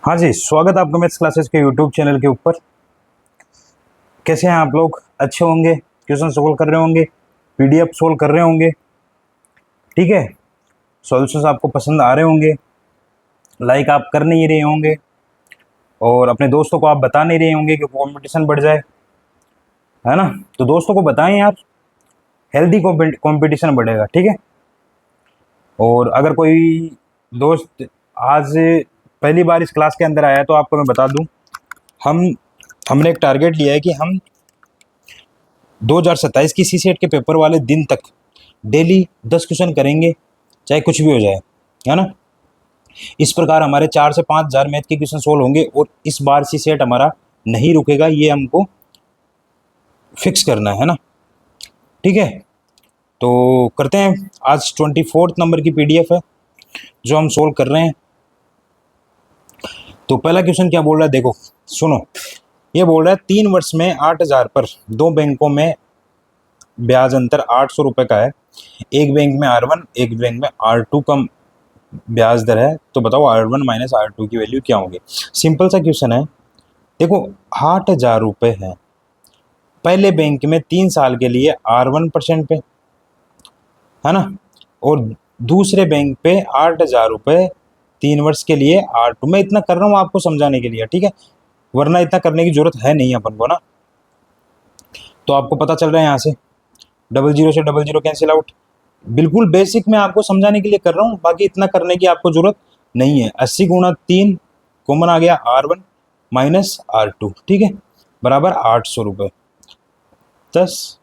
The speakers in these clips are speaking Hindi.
हाँ जी, स्वागत है आपका मैथ्स क्लासेस के यूट्यूब चैनल के ऊपर। कैसे हैं आप लोग? अच्छे होंगे, क्वेश्चन सोल्व कर रहे होंगे, पीडीएफ सोल्व कर रहे होंगे, ठीक है। सॉल्यूशंस आपको पसंद आ रहे होंगे, लाइक आप कर नहीं रहे होंगे और अपने दोस्तों को आप बता नहीं रहे होंगे कि कंपटीशन बढ़ जाए, है ना। तो दोस्तों को बताएं यार, हेल्दी कंपटीशन बढ़ेगा, ठीक है। और अगर कोई दोस्त आज पहली बार इस क्लास के अंदर आया है तो आपको मैं बता दूं, हमने एक टारगेट लिया है कि हम 2027 की सीसेट के पेपर वाले दिन तक डेली 10 क्वेश्चन करेंगे, चाहे कुछ भी हो जाए, है ना। इस प्रकार हमारे 4 से 5 हज़ार मैथ के क्वेश्चन सोल्व होंगे और इस बार सीसेट हमारा नहीं रुकेगा, ये हमको फिक्स करना है ना, ठीक है। तो करते हैं, आज 24 नंबर की पीडीएफ है जो हम सोल्व कर रहे हैं। तो पहला क्वेश्चन क्या बोल रहा है, देखो सुनो। ये बोल रहा है 3 वर्ष में 8,000 पर दो बैंकों में ब्याज अंतर 800 रुपये का है। एक बैंक में R1, एक बैंक में R2 का ब्याज दर है, तो बताओ R1 माइनस R2 की वैल्यू क्या होगी। सिंपल सा क्वेश्चन है। देखो 8,000 रुपये है, पहले बैंक में 3 साल के लिए R1% पे, है ना, और दूसरे बैंक पे 8,000 रुपये 3 वर्ष के लिए R2। मैं इतना कर रहा हूँ आपको समझाने के लिए, ठीक है, वरना इतना करने की जरूरत है नहीं अपन को ना। तो आपको पता चल रहा है यहाँ से डबल जीरो से डबल जीरो कैंसिल आउट। बिल्कुल बेसिक मैं आपको समझाने के लिए कर रहा हूँ, बाकी इतना करने की आपको जरूरत नहीं है। 80 गुणा 3 कॉमन आ गया R1 माइनस R2, ठीक है, बराबर 800 रुपये 10,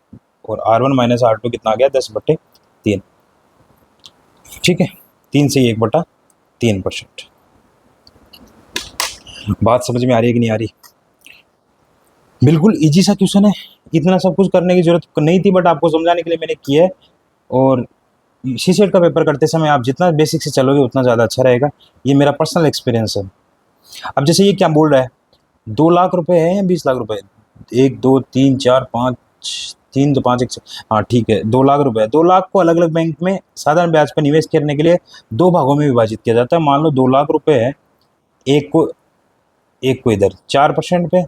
और R1 माइनस R2 कितना आ गया 10/3, ठीक है, 3 से 1/3%। बात समझ में आ रही है कि नहीं आ रही? बिल्कुल इजी सा क्वेश्चन है, इतना सब कुछ करने की जरूरत नहीं थी, बट आपको समझाने के लिए मैंने किया है। और सीसेट का पेपर करते समय आप जितना बेसिक से चलोगे उतना ज़्यादा अच्छा रहेगा, ये मेरा पर्सनल एक्सपीरियंस है। अब जैसे ये क्या बोल रहा है, 2 लाख रुपए है या 20 लाख रुपए? 1 2 3 4 5, 3 तो 5 1, हाँ ठीक है, 2 लाख रुपए है। 2 लाख को अलग अलग बैंक में साधारण ब्याज पर निवेश करने के लिए 2 भागों में विभाजित किया जाता है। मान लो 2 लाख रुपए है, एक को इधर 4% पे,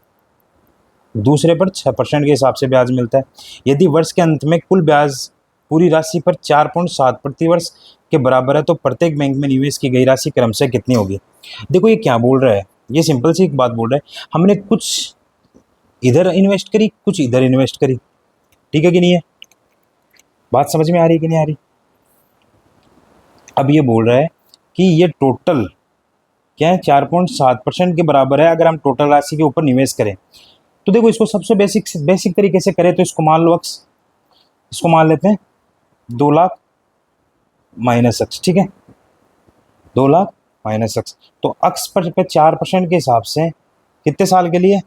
दूसरे पर 6% के हिसाब से ब्याज मिलता है। यदि वर्ष के अंत में कुल ब्याज पूरी राशि पर 4.7 प्रति वर्ष के बराबर है तो प्रत्येक बैंक में निवेश की गई राशि क्रमशः कितनी होगी। देखो ये क्या बोल रहा है, ये सिंपल सी एक बात बोल रहा है, हमने कुछ इधर इन्वेस्ट करी, कुछ इधर इन्वेस्ट करी, ठीक है कि नहीं है? बात समझ में आ रही है कि नहीं आ रही? अब ये बोल रहा है कि ये टोटल क्या है, 4.7% के बराबर है अगर हम टोटल राशि के ऊपर निवेश करें। तो देखो इसको सबसे बेसिक तरीके से करें तो इसको मान लो अक्स, इसको मान लेते हैं 2 लाख माइनस अक्स, ठीक है, 2 लाख माइनस अक्स। तो अक्स पर 4% के हिसाब से कितने साल के लिए?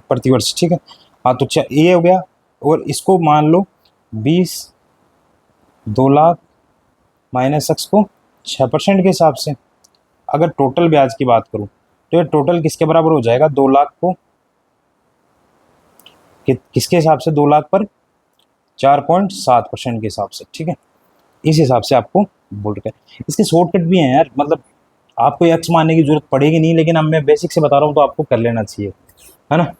प्रतिवर्ष, ठीक है। हाँ तो ये हो गया, और इसको मान लो 20, 2 लाख माइनस अक्स को 6% के हिसाब से अगर टोटल ब्याज की बात करूं तो ये टोटल किसके बराबर हो जाएगा? 2 लाख को किसके हिसाब से? 2 लाख पर 4.7% के हिसाब से, ठीक है। इस हिसाब से आपको बोल रहे हैं। इसके शॉर्टकट भी हैं यार, मतलब आपको एक्स मानने की जरूरत पड़ेगी नहीं, लेकिन अब मैं बेसिक से बता रहा हूँ तो आपको कर लेना चाहिए, है ना।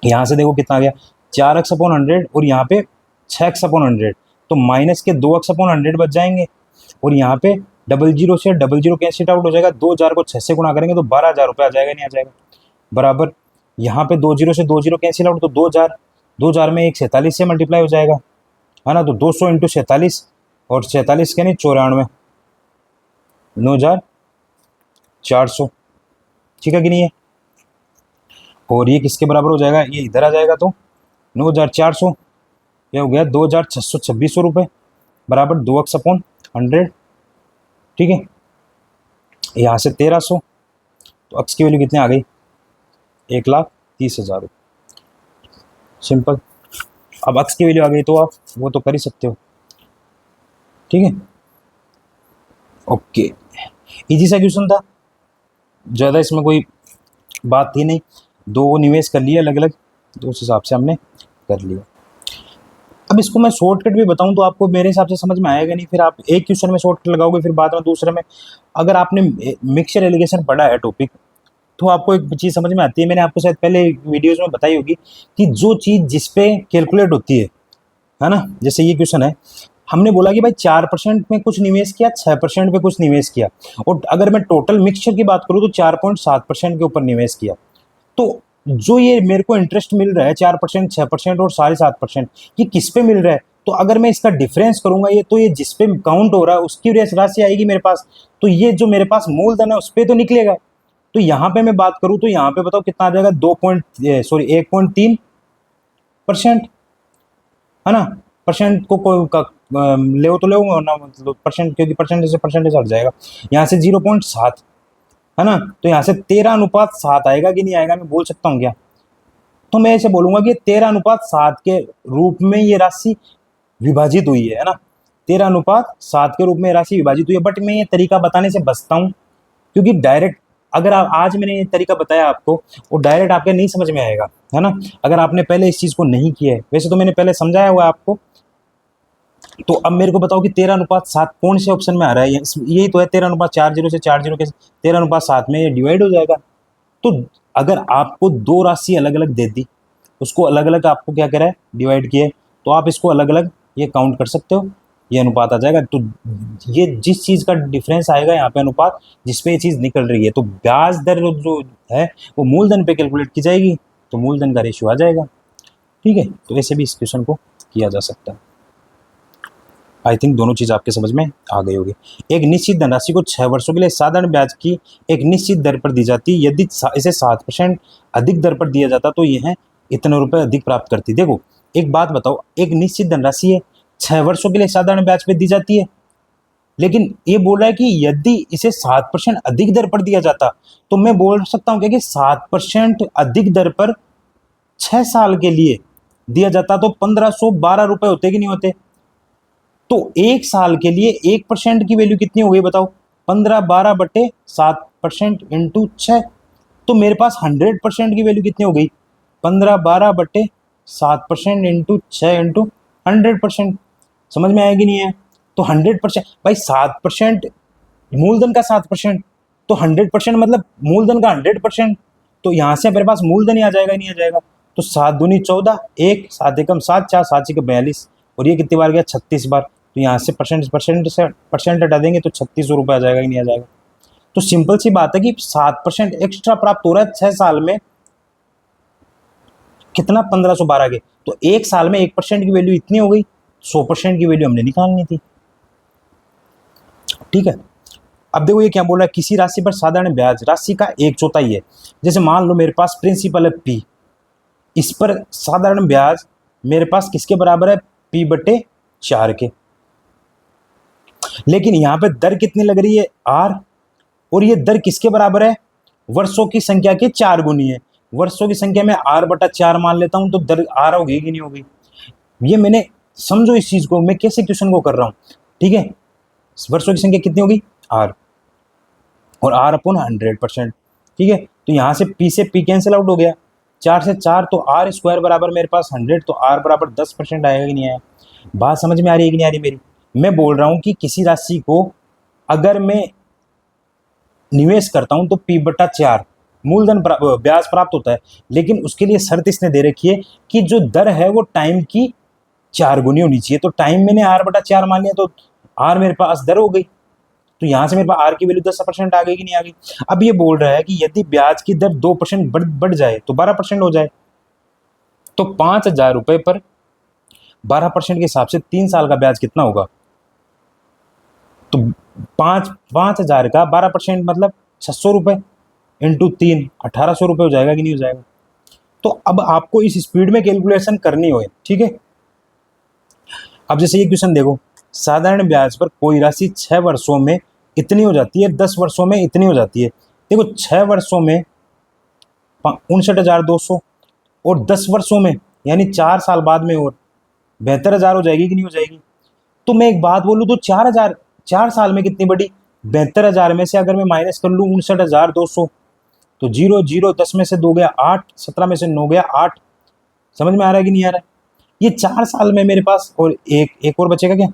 यहाँ से देखो कितना आ गया, 4x/100 और यहाँ पे 6x/100, तो माइनस के 2x/100 बच जाएंगे, और यहाँ पे डबल जीरो से डबल जीरो कैंसिल आउट हो जाएगा। 2,000 को 6 से गुणा करेंगे तो 12,000 रुपये आ जाएगा, नहीं आ जाएगा, बराबर। यहाँ पे 2 जीरो से 2 जीरो कैंसिल आउट, तो 2,000 में 1 47 से मल्टीप्लाई हो जाएगा, है ना। तो 200 इंटू 47, और 47 के नहीं 94, 9,400, ठीक है कि नहीं है? और ये किसके बराबर हो जाएगा? ये इधर आ जाएगा, तो 9,400, ये हो गया 2,626 रुपये, बराबर 2x/100, ठीक है। यहाँ से 1,300, तो अक्स की वैल्यू कितनी आ गई? 1,30,000 रुपये, सिंपल। अब अक्स की वैल्यू आ गई तो आप वो तो कर ही सकते हो, ठीक है, ओके। इजी सा क्वेश्चन था, ज़्यादा इसमें कोई बात थी नहीं, 2 निवेश कर लिए अलग अलग, तो उस हिसाब से हमने कर लिया। अब इसको मैं शॉर्टकट भी बताऊं तो आपको मेरे हिसाब से समझ में आएगा नहीं, फिर आप एक क्वेश्चन में शॉर्टकट लगाओगे, फिर बाद में दूसरे में। अगर आपने मिक्सचर एलिगेशन पढ़ा है टॉपिक, तो आपको एक चीज समझ में आती है, मैंने आपको शायद पहले वीडियोस में बताई होगी, कि जो चीज जिस पे कैलकुलेट होती है ना, जैसे ये क्वेश्चन है, हमने बोला कि भाई 4% में कुछ निवेश किया, 6% पे कुछ निवेश किया, और अगर मैं टोटल मिक्सचर की बात करूं तो 4.7% के ऊपर निवेश किया। तो जो ये मेरे को इंटरेस्ट मिल रहा है 4%, 6% और 7.5%, ये किस पे मिल रहा है? तो अगर मैं इसका डिफरेंस करूंगा, ये तो ये जिस पे काउंट हो रहा है उसकी राशि आएगी मेरे पास, तो ये जो मेरे पास मूलधन है उस पर तो निकलेगा। तो यहाँ पे मैं बात करूं तो यहाँ पे बताओ कितना आ जाएगा, 1.3%, है ना। परसेंट को कोई ले तो ले ना, मतलब परसेंट, क्योंकि परसेंटेज से परसेंटेज हट जाएगा। यहाँ से 0.7, है ना, तो यहाँ से 13:7 आएगा कि नहीं आएगा, मैं बोल सकता हूँ क्या? तो मैं ऐसे बोलूंगा कि 13:7 के रूप में ये राशि विभाजित हुई है ना, 13:7 के रूप में राशि विभाजित हुई है। बट मैं ये तरीका बताने से बचता हूँ, क्योंकि डायरेक्ट अगर आप आज मैंने ये तरीका बताया आपको, वो डायरेक्ट आपके नहीं समझ में आएगा, है ना, अगर आपने पहले इस चीज को नहीं किया है। वैसे तो मैंने पहले समझाया हुआ है आपको। तो अब मेरे को बताओ कि 13:7 कौन से ऑप्शन में आ रहा है? यही तो है, 13:40 से 40 के 13:7 में ये डिवाइड हो जाएगा। तो अगर आपको दो राशि अलग अलग दे दी, उसको अलग अलग आपको क्या करा है, डिवाइड किए, तो आप इसको अलग अलग ये काउंट कर सकते हो, ये अनुपात आ जाएगा। तो ये जिस चीज का डिफरेंस आएगा यहाँ पे अनुपात, जिसपे ये चीज निकल रही है, तो ब्याज दर जो है वो मूलधन पे कैलकुलेट की जाएगी, तो मूलधन का रेशियो आ जाएगा। ठीक है, तो ऐसे भी इस क्वेश्चन को किया जा सकता है। आई थिंक दोनों चीज आपके समझ में आ गई होगी। एक निश्चित धनराशि को 6 वर्षों के लिए साधारण ब्याज की एक निश्चित दर पर दी जाती है। यदि इसे 7% अधिक दर पर दिया जाता तो यह इतने रुपए अधिक प्राप्त करती। देखो एक बात बताओ, एक निश्चित धनराशि है, 6 वर्षों के लिए साधारण ब्याज पे दी जाती है, लेकिन ये बोल रहा है कि यदि इसे 7% अधिक दर पर दिया जाता, तो मैं बोल सकता हूँ क्या कि 7% अधिक दर पर 6 साल के लिए दिया जाता तो 1512 रुपए होते कि नहीं होते? तो एक साल के लिए 1% की वैल्यू कितनी हो गई बताओ? 15/12/7% इंटू 6, तो मेरे पास 100% की वैल्यू कितनी हो गई? 15/12/7% इंटू 6 इंटू 100%। समझ में आएगी नहीं है? तो 100% भाई, 7% मूलधन का 7%, तो 100% मतलब मूलधन का 100%। तो यहां से मेरे पास मूलधन ही आ जाएगा, नहीं आ जाएगा? तो 7 दूनी 14, 1 7 एकम 7, 4 7 6 42, और ये कितनी बार गया? 36 बार। तो यहाँ से परसेंट हटा देंगे तो 3600 रुपये आ जाएगा कि नहीं आ जाएगा? तो सिंपल सी बात है कि 7% एक्स्ट्रा प्राप्त हो रहा है 6 साल में, कितना? 1512 के। तो एक साल में 1% की वैल्यू इतनी हो गई, 100% की वैल्यू हमने निकालनी थी। ठीक है, अब देखो ये क्या बोल रहा है, किसी राशि पर साधारण ब्याज राशि का 1/4 है। जैसे मान लो मेरे पास प्रिंसिपल है P, इस पर साधारण ब्याज मेरे पास किसके बराबर है? P/4 के। लेकिन यहां पे दर कितनी लग रही है? R, और ये दर किसके बराबर है? वर्षों की संख्या के 4 गुनी है। वर्षों की संख्या में R/4 मान लेता हूं, तो दर R होगी कि नहीं होगी? ये मैंने, समझो इस चीज को, मैं कैसे क्वेश्चन को कर रहा हूं। ठीक है, वर्षों की संख्या कितनी होगी? R, और R/100%। ठीक है, तो यहां से P से P कैंसिल आउट हो गया, 4 से 4, तो R² बराबर मेरे पास 100, तो R बराबर 10% आएगा कि नहीं आया? बात समझ में आ रही है कि नहीं आ रही मेरी? मैं बोल रहा हूं कि किसी राशि को अगर मैं निवेश करता हूं तो P/4 मूलधन ब्याज प्राप्त होता है, लेकिन उसके लिए शर्त इसने दे रखी है कि जो दर है वो टाइम की 4 गुनी होनी चाहिए। तो टाइम मैंने R/4 मान लिया, तो R मेरे पास दर हो गई, तो यहां से मेरे पास R की वैल्यू 10% आ गई कि नहीं आ गई? अब ये बोल रहा है कि यदि ब्याज की दर 2% बढ़ जाए तो 12% हो जाए, तो 5,000 रुपए पर 12% के हिसाब से 3 साल का ब्याज कितना होगा? तो 5,000 का 12% मतलब 600 रुपए इंटू 3, 1,800 रुपए हो जाएगा कि नहीं हो जाएगा? तो अब आपको इस स्पीड में कैलकुलेशन करनी हो, ठीक है। अब जैसे ये क्वेश्चन देखो, साधारण ब्याज पर कोई राशि 6 वर्षों में इतनी हो जाती है, 10 वर्षों में इतनी हो जाती है। देखो 6 वर्षों में 59,200, और 10 वर्षों में यानी 4 साल बाद में और 72,000 हो जाएगी कि नहीं हो जाएगी? तो मैं एक बात बोलूँ तो 4,000 4 साल में कितनी बड़ी? 72,000 में से अगर मैं माइनस कर लूँ 59,200, तो 0 0 10 में से 2 गया 8, 17 में से 9 गया 8। समझ में आ रहा है कि नहीं आ रहा है? ये 4 साल में मेरे पास और एक और बचेगा क्या?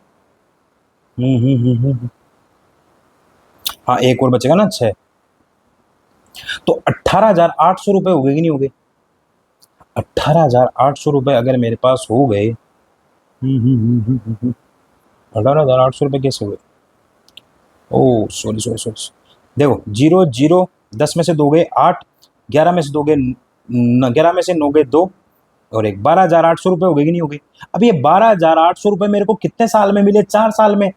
हाँ, एक और बचेगा ना, 6। तो 18,800 रुपये हो गए कि नहीं हो गए? 18,800 रुपये अगर मेरे पास हो गए, 18,800 रुपये कैसे हुए? ओ सॉरी सॉरी सॉरी, देखो, 0 0, 10 में से 2 गए 8, 11 में से 2 गए 11 में से 9 गए 2, और एक 12,800 रुपये हो गए कि नहीं हो गए? अब ये 12,800 रुपये मेरे को कितने साल में मिले? 4 साल में।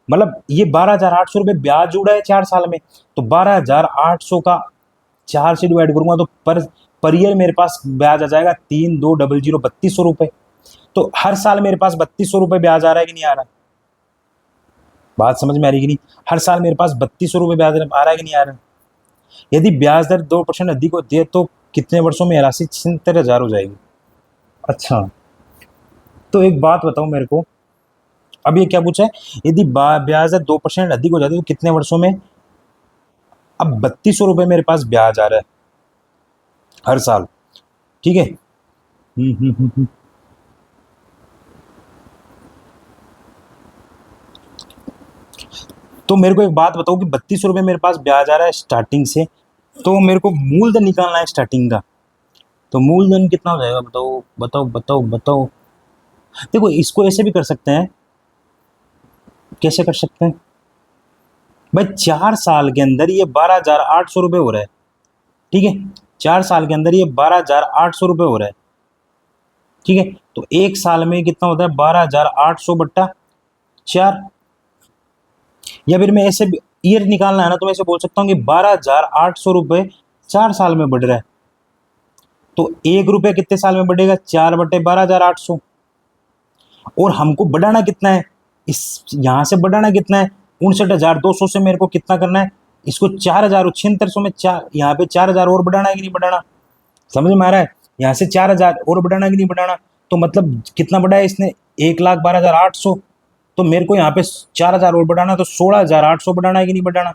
मतलब ये 12,800 रुपये ब्याज जुड़ा है 4 साल में, तो 12,800 का 4 से डिवाइड करूंगा तो पर ईयर मेरे पास ब्याज आ जाएगा 3,2,0,0 3200 रुपये। तो हर साल मेरे पास 3200 रुपये ब्याज आ रहा है कि नहीं आ रहा? बात समझ में आ रही कि नहीं? हर साल मेरे पास 3200 रुपये ब्याज आ रहा है कि नहीं आ रहा? यदि ब्याज दर 2% अधिक होती है तो कितने वर्षों में राशि 76,000 हो जाएगी? अच्छा, तो एक बात बताओ मेरे को, अब ये क्या पूछा है? यदि ब्याज दर 2% अधिक हो जाती है तो कितने वर्षों में? अब 3200 रुपये मेरे पास ब्याज आ रहा है हर साल, ठीक है। तो मेरे को एक बात बताओ कि 3200 रुपये मेरे पास ब्याज आ रहा है स्टार्टिंग से, तो मेरे को मूलधन निकालना है स्टार्टिंग का, तो मूलधन कितना हो जाएगा? बताओ बताओ बताओ बताओ। देखो, इसको ऐसे भी कर सकते हैं। कैसे कर सकते हैं भाई? 4 साल के अंदर ये 12,800 रुपये हो रहा है, ठीक है। 4 साल के अंदर ये 12,800 रुपये हो रहा है, ठीक है। तो एक साल में कितना होता है? 12,800 बट्टा 4। या फिर मैं ऐसे ईयर निकालना है ना, तो मैं ऐसे बोल सकता हूँ कि 12,800 रुपये 4 साल में बढ़ रहा है। तो 1 रुपये कितने साल में बढ़ेगा? 4/12,800। और हमको बढ़ाना कितना है? इस यहाँ से बढ़ाना कितना है? 59,200 से मेरे को कितना करना है? इसको 4,000 7600 में यहाँ पे 4,000 और बढ़ाना है कि नहीं बढ़ाना? समझ में आ रहा है? यहाँ से 4,000 और बढ़ाना है कि नहीं बढ़ाना? तो मतलब कितना बढ़ाया इसने? 1,12,800। तो मेरे को यहाँ पे 4,000 और बढ़ाना, तो 16,800 बढ़ाना है कि नहीं बढ़ाना?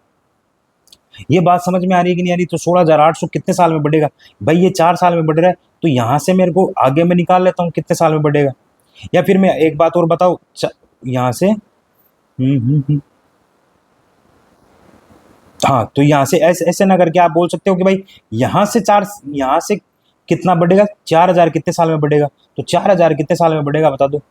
ये बात समझ में आ रही है कि नहीं आ रही? तो 16,800 कितने साल में बढ़ेगा? भाई ये 4 साल में बढ़ रहा है, तो यहाँ से मेरे को आगे मैं निकाल लेता हूँ कितने साल में बढ़ेगा। या फिर मैं एक बात और बताऊँ, यहाँ से हाँ, तो यहाँ से ऐसे ऐसे ना करके आप बोल सकते हो कि भाई यहाँ से कितना बढ़ेगा? 4,000 कितने साल में बढ़ेगा? तो 4,000 कितने साल में बढ़ेगा बता दो?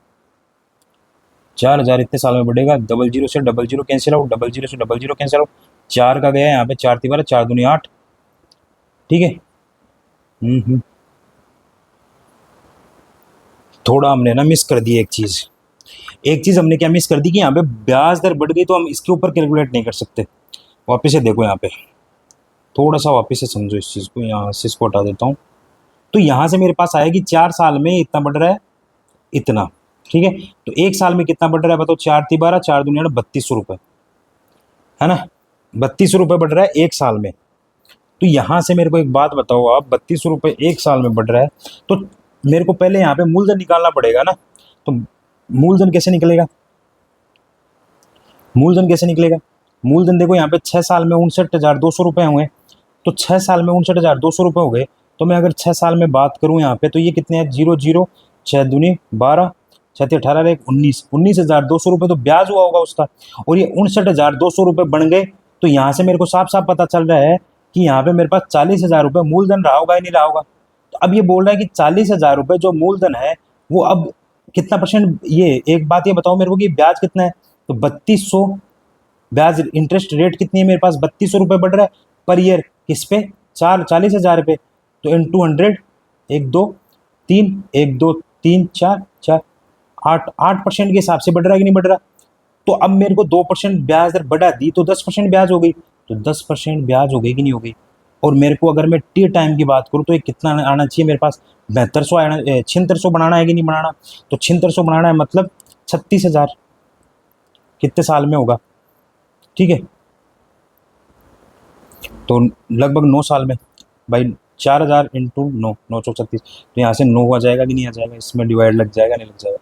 4,000 इतने साल में बढ़ेगा। 00 से 00 कैंसिल आउट, 00 से 00 कैंसिल आउट, 4 का गया यहाँ पे, 4 3 4 दूनी 8, ठीक है। थोड़ा हमने ना मिस कर दी एक चीज़ हमने क्या मिस कर दी कि यहाँ पे ब्याज दर बढ़ गई तो हम इसके ऊपर कैलकुलेट नहीं कर सकते। वापस से देखो यहाँ पे, थोड़ा सा वापस से समझो इस चीज़ को, यहाँ से इसको हटा देता हूँ। तो यहाँ से मेरे पास आएगी 4 साल में इतना बढ़ रहा है, इतना, ठीक है। तो एक साल में कितना बढ़ रहा है बताओ? 4 3 12, 4 दूनी 3200 रुपये, है ना। 3200 रुपये बढ़ रहा है एक साल में। तो यहाँ से मेरे को एक बात बताओ आप, 3200 रुपये एक साल में बढ़ रहा है, तो मेरे को पहले यहाँ पे मूलधन निकालना पड़ेगा ना। तो मूलधन कैसे निकलेगा? मूलधन कैसे निकलेगा? मूलधन देखो, यहाँ पे 6 साल में 59,200 रुपये हुए, तो 6 साल में 59,200 रुपये हो गए। तो मैं अगर 6 साल में बात करूँ यहाँ पे, तो ये कितने हैं? 0 0, 6 दूनी 12, 6 18 1 19, 19,200 रुपये तो ब्याज हुआ होगा उसका, और ये 59,200 रुपये बन गए। तो यहाँ से मेरे को साफ साफ पता चल रहा है कि यहाँ पे मेरे पास 40,000 रुपये मूलधन रहा होगा या नहीं रहा होगा। तो अब ये बोल रहा है कि 40,000 रुपये जो मूलधन है वो अब कितना परसेंट, ये एक बात ये बताओ मेरे को कि ब्याज कितना है? तो 3200, ब्याज इंटरेस्ट रेट कितनी है मेरे पास? 3200 रुपये बढ़ रहा है पर ईयर, किस पे? 40,000 रुपये। तो इन 200, 1 2 3, 1 2 3 4 4 8% के हिसाब से बढ़ रहा है कि नहीं बढ़ रहा? तो अब मेरे को 2% ब्याज दर बढ़ा दी तो 10% ब्याज हो गई, तो 10% ब्याज हो गई कि नहीं हो गई? और मेरे को अगर मैं टी टाइम की बात करूँ तो ये कितना आना चाहिए मेरे पास? 7200 आना, 7600 बनाना है कि नहीं बनाना? तो 7600 बनाना है, मतलब 36,000 कितने साल में होगा, ठीक है। तो लगभग 9 साल में भाई, 4,000 इंटू 9, 936, तो यहाँ से 9 आ जाएगा कि नहीं आ जाएगा? इसमें डिवाइड लग जाएगा नहीं लग जाएगा?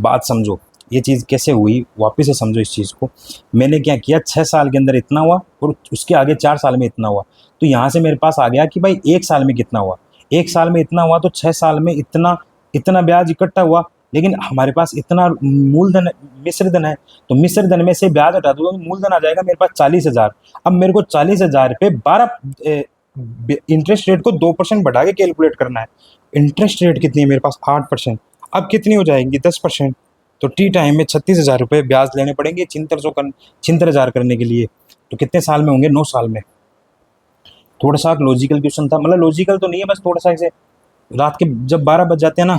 बात समझो ये चीज़ कैसे हुई, वापस से समझो इस चीज़ को। मैंने क्या किया, 6 साल के अंदर इतना हुआ और उसके आगे 4 साल में इतना हुआ। तो यहाँ से मेरे पास आ गया कि भाई एक साल में कितना हुआ, एक साल में इतना हुआ, तो 6 साल में इतना इतना ब्याज इकट्ठा हुआ। लेकिन हमारे पास इतना मूलधन मिश्र धन है, तो मिश्र धन में से ब्याज हटा दो तो मूलधन आ जाएगा मेरे पास 40,000। अब मेरे को 40,000 पे 12 इंटरेस्ट रेट को 2% बढ़ा के कैलकुलेट करना है। इंटरेस्ट रेट कितनी है मेरे पास 8%। अब कितनी हो जाएंगी 10%। तो टी टाइम में 36,000 रुपये ब्याज लेने पड़ेंगे छिहत्तर हजार करने के लिए। तो कितने साल में होंगे 9 साल में। थोड़ा सा लॉजिकल क्वेश्चन था, मतलब लॉजिकल तो नहीं है, बस थोड़ा सा ऐसे रात के जब 12 बज जाते हैं ना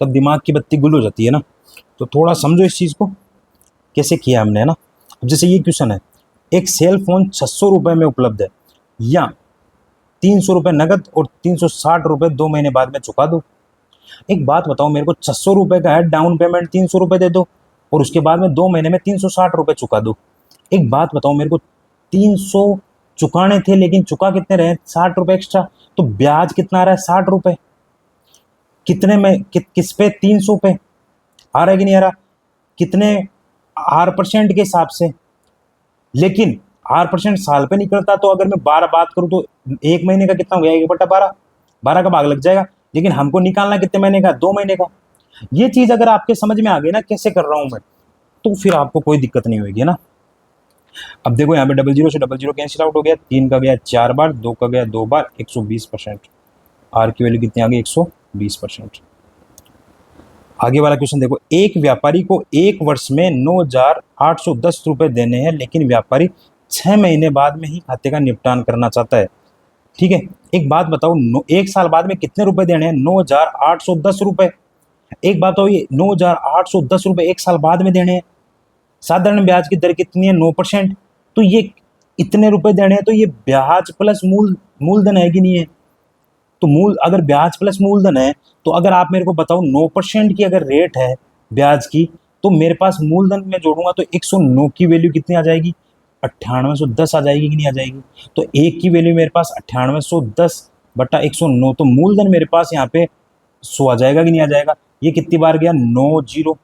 तब दिमाग की बत्ती गुल हो जाती है ना, तो थोड़ा समझो इस चीज़ को कैसे किया हमने, है ना। अब जैसे ये क्वेश्चन है, एक सेल फोन 600 रुपये में उपलब्ध है या 300 रुपये नगद और 360 रुपये 2 महीने बाद में चुका दो। एक बात बताओ मेरे को, 600 रुपये का है, डाउन पेमेंट 300 रुपये दे दो और उसके बाद में 2 महीने में 360 रुपये चुका दो। एक बात बताओ मेरे को, 300 चुकाने थे लेकिन चुका कितने रहे 60 रुपये एक्स्ट्रा, तो ब्याज कितना आ रहा है 60 रुपये। कितने में किस पे 300 पे आ रहा है कि नहीं आ रहा, कितने R% के हिसाब से। लेकिन R% साल पे निकलता, तो अगर मैं 12 बात करूं तो 1 महीने का कितना हो गया 1/12, 12 का भाग लग जाएगा। लेकिन हमको निकालना कितने महीने का 2 महीने का। ये चीज अगर आपके समझ में आ गई ना कैसे कर रहा हूं मैं, तो फिर आपको कोई दिक्कत नहीं होगी ना। अब देखो यहाँ पे 00 से 00 कैंसिल आउट हो गया, 3 का गया 4 बार, 2 का गया 2 बार, 120%। आर की वैल्यू कितनी आ गई 120%। आगे वाला क्वेश्चन देखो, एक व्यापारी को 1 वर्ष में 9,810 रुपए देने हैं, लेकिन व्यापारी 6 महीने बाद में ही खाते का निपटान करना चाहता है। ठीक है, एक बात बताओ, 1 साल बाद में कितने रुपए देने हैं 9,810 रुपए। एक बात हो, ये 9,810 रुपए 1 साल बाद में देने हैं। साधारण ब्याज की दर कितनी है 9%। तो ये इतने रुपए देने हैं, तो ये ब्याज प्लस मूलधन है कि नहीं है। तो अगर ब्याज प्लस मूलधन है, तो अगर आप मेरे को बताओ 9% की अगर रेट है ब्याज की, तो मेरे पास मूलधन में जोड़ूंगा तो 109 की वैल्यू कितनी आ जाएगी 9810 आ जाएगी कि नहीं आ जाएगी। तो एक की वैल्यू मेरे पास 9810/109, तो मूलधन मेरे पास यहाँ पे 100 आ जाएगा कि नहीं आ जाएगा। ये कितनी बार गया 9 0,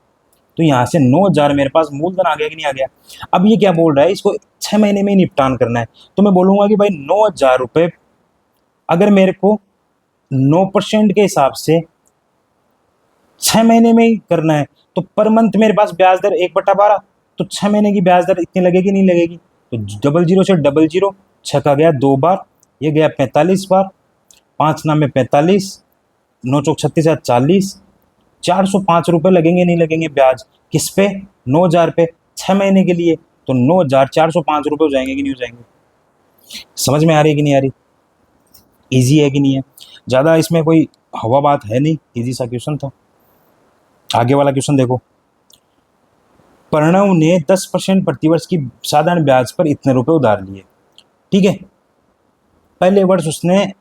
तो यहाँ से 9,000 मेरे पास मूलधन आ गया कि नहीं आ गया। अब ये क्या बोल रहा है, इसको 6 महीने में ही निपटान करना है, तो मैं बोलूंगा कि भाई 9,000 रुपये अगर मेरे को 9% के हिसाब से 6 महीने में ही करना है, तो पर मंथ मेरे पास ब्याज दर 1/12, तो 6 महीने की ब्याज दर इतनी लगेगी नहीं लगेगी। तो 00 से 00, 6 का गया 2 बार, ये गया 45 बार, 5 नाम में 45, 9 चौक 36 है 40, 405 रुपये लगेंगे नहीं लगेंगे ब्याज किस पे 9,000 पे 6 महीने के लिए। तो 9,405 रुपये हो जाएंगे कि नहीं हो जाएंगे। समझ में आ रही है कि नहीं आ रही, इजी है कि नहीं है, ज़्यादा इसमें कोई हवा बात है नहीं, इजी सा क्वेश्चन था। आगे वाला क्वेश्चन देखो, प्रणव ने 10% प्रतिवर्ष की साधारण ब्याज पर इतने रुपए उधार लिए। ठीक है, पहले वर्ष उसने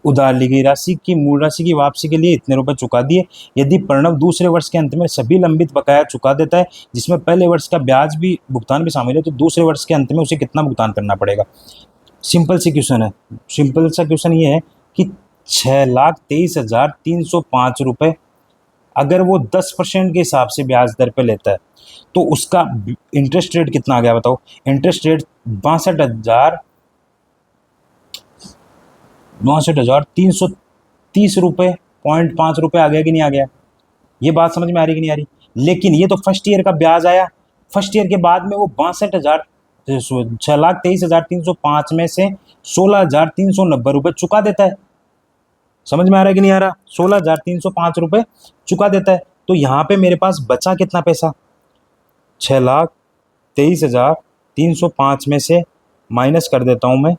उधार ली गई राशि की मूल राशि की वापसी के लिए इतने रुपए चुका दिए। यदि प्रणव दूसरे वर्ष के अंत में सभी लंबित बकाया चुका देता है, जिसमें पहले वर्ष का ब्याज भी भुगतान भी शामिल है, तो दूसरे वर्ष के अंत में उसे कितना भुगतान करना पड़ेगा। सिंपल सी क्वेश्चन है, सिंपल सा क्वेश्चन ये है कि 6,23,305 रुपये अगर वो 10% के हिसाब से ब्याज दर पे लेता है, तो उसका इंटरेस्ट रेट कितना आ गया बताओ। इंटरेस्ट रेट 62,330 रुपये 0.5 रुपये आ गया कि नहीं आ गया। ये बात समझ में आ रही कि नहीं आ रही। लेकिन ये तो फर्स्ट ईयर का ब्याज आया, फर्स्ट ईयर के बाद में वो 6,23,305 में से 16,390 रुपये चुका देता है। समझ में आ रहा है कि नहीं आ रहा, 16,305 रुपये चुका देता है। तो यहाँ पे मेरे पास बचा कितना पैसा, 6,23,305 में से माइनस कर देता हूँ मैं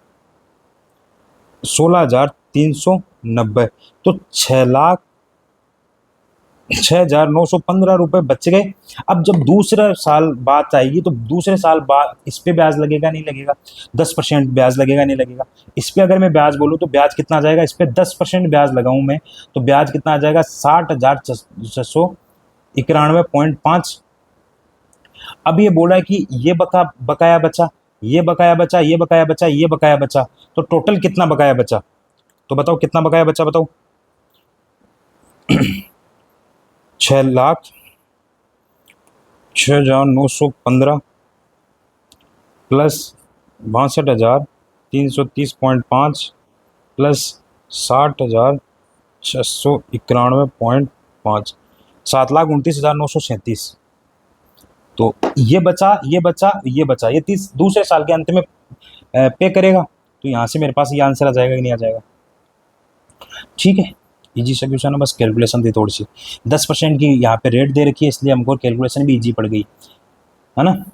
16,390, तो 6,915 रुपये बच गए। अब जब दूसरा साल बात आएगी, तो दूसरे साल बाद इस पे ब्याज लगेगा नहीं लगेगा, 10% ब्याज लगेगा नहीं लगेगा। इस पे अगर मैं ब्याज बोलूँ तो ब्याज कितना आ जाएगा, इस पे 10% ब्याज लगाऊं मैं तो ब्याज कितना आ जाएगा 60,691.5। अब ये बोला है कि ये बकाया बचा, ये बकाया बचा, ये बकाया बचा, ये बकाया बचा, तो टोटल कितना बकाया बचा, तो बताओ कितना बकाया बचा बताओ। 6,06,915 प्लस 62,330.5 प्लस 60,691.5, 7,29,937। तो ये बचा, ये बचा, ये बचा, ये 30 दूसरे साल के अंत में पे करेगा। तो यहाँ से मेरे पास ये आंसर आ जाएगा कि नहीं आ जाएगा? ठीक है, इजी सा क्वेश्चन है, बस कैलकुलेशन थी थोड़ी सी। 10% की यहाँ पे रेट दे रखी है, इसलिए हमको कैलकुलेशन भी इजी पड़ गई, है ना।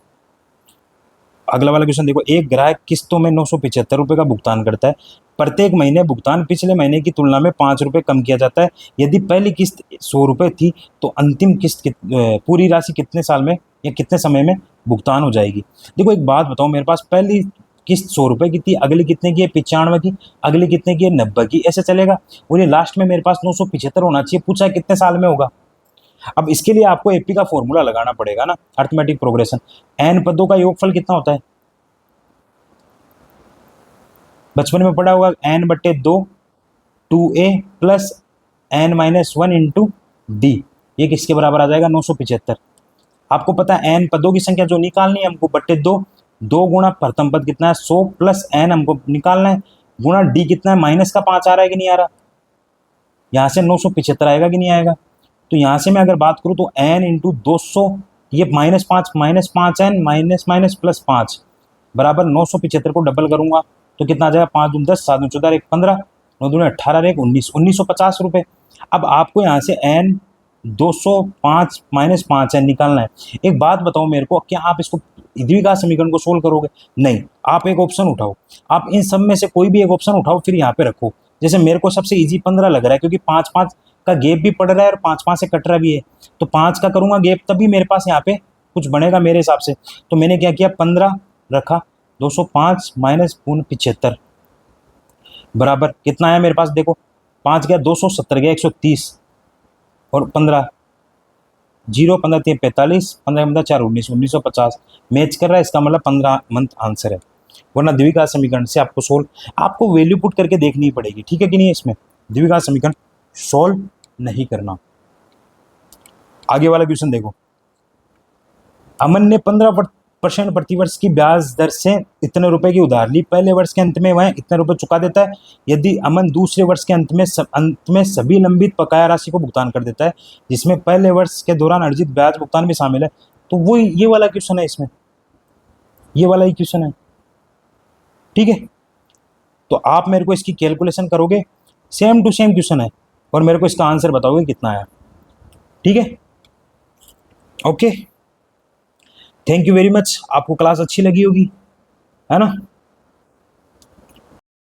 अगला वाला क्वेश्चन देखो, एक ग्राहक किस्तों में 975 रुपये का भुगतान करता है। प्रत्येक महीने भुगतान पिछले महीने की तुलना में 5 रुपये कम किया जाता है। यदि पहली किस्त 100 रुपये थी तो अंतिम किस्त पूरी राशि कितने साल में या कितने समय में भुगतान हो जाएगी? देखो एक बात बताओ, मेरे पास पहली किस्त 100 रुपये की थी, अगली कितने की है? 95 की, अगली कितने की है? 90 की, ऐसे चलेगा। और ये लास्ट में मेरे पास 975 होना चाहिए, पूछा कितने साल में होगा। अब इसके लिए आपको एपी का फॉर्मूला लगाना पड़ेगा ना, अर्थमेटिक प्रोग्रेशन। एन पदों का योगफल कितना होता है? बचपन में पढ़ा होगा, एन बटे 2 2a plus n minus 1 into d. ये किसके बराबर आ जाएगा? 975। आपको पता है एन पदों की संख्या जो निकालनी है हमको, बटे 2, 2 गुणा प्रथम पद कितना है? 100 प्लस एन हमको निकालना है, गुणा डी कितना है? माइनस का 5 आ रहा है कि नहीं आ रहा? यहाँ से 975 आएगा कि नहीं आएगा? तो यहाँ से मैं अगर बात करूँ तो एन इंटू 200, ये -5 -5 एन माइनस माइनस प्लस 5 बराबर 975 को डबल करूंगा तो कितना आ जाएगा? 5 दूनी 10, 7 दूनी 14, 1 15, 9 दूनी 18, 1 19, 1950 रुपये। अब आपको यहाँ से एन 205 माइनस 5 एन निकालना है। एक बात बताओ मेरे को, क्या आप इसको द्विघात समीकरण को सोल्व करोगे? नहीं, आप एक ऑप्शन उठाओ, आप इन सब में से कोई भी एक ऑप्शन उठाओ, फिर यहाँ पे रखो। जैसे मेरे को सबसे इजी 15 लग रहा है, क्योंकि 5-5 का गैप भी पड़ रहा है और 5-5 से कट रहा भी है, तो 5 का करूंगा गैप, तभी मेरे पास यहाँ पे कुछ बनेगा मेरे हिसाब से। तो मैंने क्या किया, 15 रखा, 205 माइनस 75 बराबर कितना आया मेरे पास? देखो 5 गया 270 गया 130 और 15 0 15 3 45 15 15 4 19 1950 मैच कर रहा है, इसका मतलब 15 मंथ आंसर है। वरना द्विघात समीकरण से आपको सोल्व, आपको वैल्यू पुट करके देखनी पड़ेगी, ठीक है कि नहीं? इसमें द्विघात समीकरण सोल्व नहीं करना। आगे वाला क्वेश्चन देखो, अमन ने 15% प्रतिवर्ष की ब्याज दर से इतने रुपए की उधार ली, पहले वर्ष के अंत में वह इतने रुपए चुका देता है। यदि अमन दूसरे वर्ष के अंत में सभी लंबित बकाया राशि को भुगतान कर देता है, जिसमें पहले वर्ष के दौरान अर्जित ब्याज भुगतान भी शामिल है, तो वो ये वाला क्वेश्चन है, इसमें ये वाला ही क्वेश्चन है, ठीक है। तो आप मेरे को इसकी कैलकुलेशन करोगे, सेम टू सेम क्वेश्चन है, और मेरे को इसका आंसर बताओगे कितना आया, ठीक है। Okay, thank you very much. आपको क्लास अच्छी लगी होगी, है ना।